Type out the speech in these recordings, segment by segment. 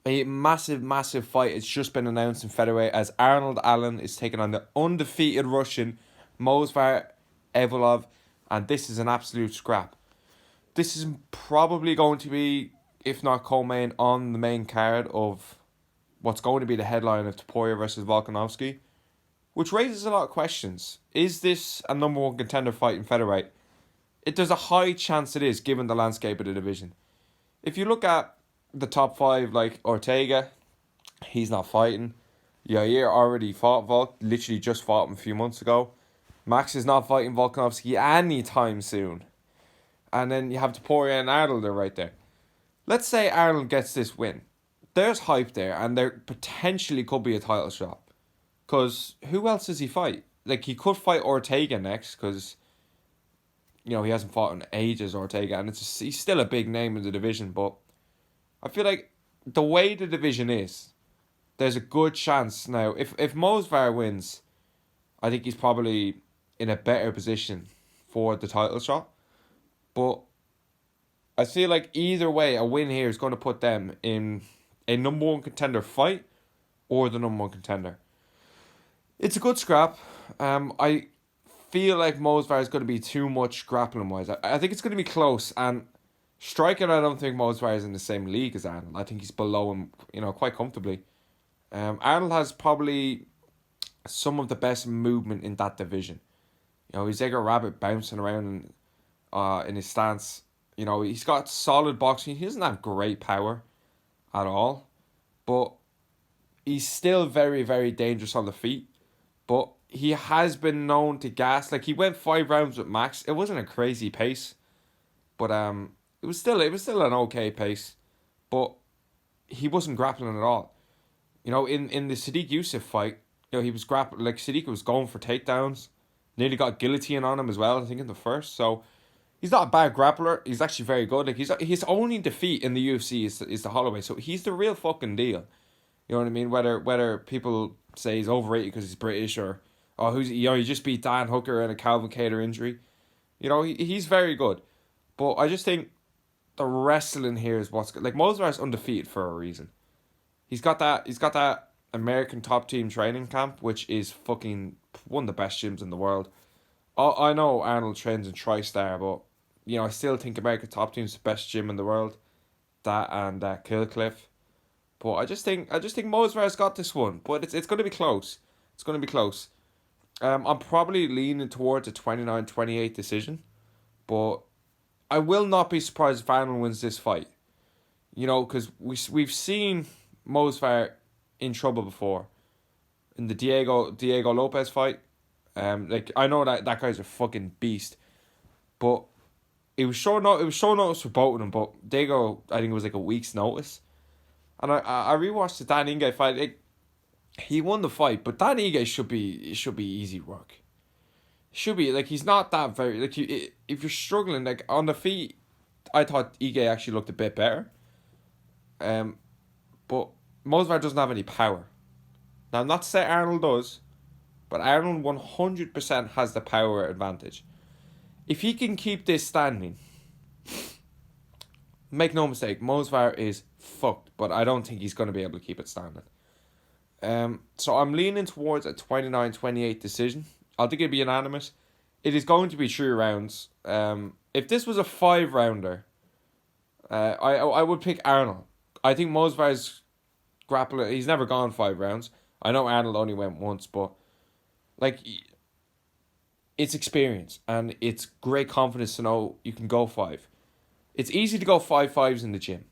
a massive, massive fight. It's just been announced in featherweight as Arnold Allen is taking on the undefeated Russian Movsar Evloev, and this is an absolute scrap. This is probably going to be, if not co-main, on the main card of what's going to be the headline of Topuria versus Volkanovski, which raises a lot of questions. Is this a number one contender fight in featherweight? There's a high chance it is, given the landscape of the division. If you look at the top five, like Ortega, he's not fighting. Yair already fought Volk, literally just fought him a few months ago. Max is not fighting Volkanovski anytime soon. And then you have Topuria and Arnold are right there. Let's say Arnold gets this win. There's hype there, and there potentially could be a title shot. Because who else does he fight? Like, he could fight Ortega next, because, you know, he hasn't fought in ages, Ortega, and he's still a big name in the division, but I feel like the way the division is, there's a good chance now. If Movsar wins, I think he's probably in a better position for the title shot. But I feel like either way, a win here is going to put them in a number one contender fight or the number one contender. It's a good scrap. I feel like Movsar is going to be too much grappling wise. I think it's going to be close, and striking, I don't think Movsar is in the same league as Arnold. I think he's below him, quite comfortably. Arnold has probably some of the best movement in that division. He's like a rabbit bouncing around in his stance. He's got solid boxing. He doesn't have great power at all, but he's still very, very dangerous on the feet. But he has been known to gas. Like, he went 5 rounds with Max. It wasn't a crazy pace, but it was still an okay pace. But he wasn't grappling at all. In the Sadiq Youssef fight, he was grappling. Like, Sadiq was going for takedowns. Nearly got guillotine on him as well, I think, in the first. So he's not a bad grappler. He's actually very good. Like, his only defeat in the UFC is the Holloway. So he's the real fucking deal. You know what I mean? Whether people say he's overrated because he's British or he just beat Dan Hooker in a Calvin Kattar injury. He's very good. But I just think the wrestling here is what's good. Like, Movsar is undefeated for a reason. He's got that American top team training camp, which is fucking one of the best gyms in the world. I know Arnold trains in TriStar, but I still think American top team is the best gym in the world. That and Killcliff. But I just think Movsar's got this one, but it's going to be close. It's going to be close. I'm probably leaning towards a 29-28 decision, but I will not be surprised if Arnold wins this fight. Because we've seen Movsar in trouble before. In the Diego Lopez fight, I know that guy's a fucking beast, but it was short notice for both of them. But Diego, I think it was like a week's notice. And I rewatched the Dan Ige fight. Like, he won the fight, but Dan Ige should be easy work. Should be, like, he's not that very, like, if you're struggling, like, on the feet, I thought Ige actually looked a bit better. But Movsar doesn't have any power. Now, not to say Arnold does, but Arnold 100% has the power advantage. If he can keep this standing, make no mistake, Movsar is fucked, but I don't think he's going to be able to keep it standing. So I'm leaning towards a 29-28 decision. I think it'll be unanimous. It is going to be 3 rounds. If this was a 5-rounder, I would pick Arnold. I think Movsar's grappler, he's never gone 5 rounds. I know Arnold only went once, but like, it's experience and it's great confidence to know you can go 5. It's easy to go 5-5s in the gym.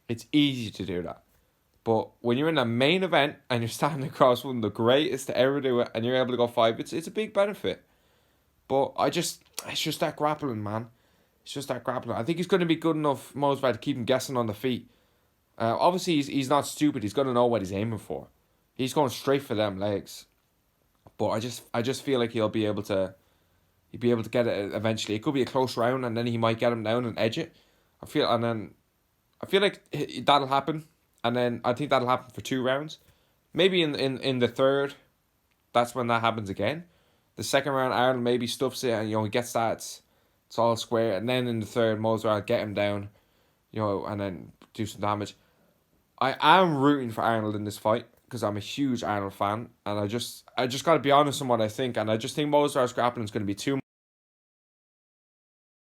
It's easy to do that. But when you're in a main event and you're standing across one of the greatest to ever do it and you're able to go 5, it's a big benefit. But it's just that grappling, man. It's just that grappling. I think he's going to be good enough, Movsar, to keep him guessing on the feet. Obviously, he's not stupid. He's going to know what he's aiming for. He's going straight for them legs. But I just feel like he'll be able to get it eventually. It could be a close round, and then he might get him down and edge it. I feel like that'll happen, and then I think that'll happen for 2 rounds. Maybe in the third, that's when that happens again. The second round, Arnold maybe stuffs it, and he gets that. It's all square, and then in the third, Movsar will get him down, and then do some damage. I am rooting for Arnold in this fight because I'm a huge Arnold fan, and I just got to be honest on what I think, and I just think Movsar's grappling is going to be too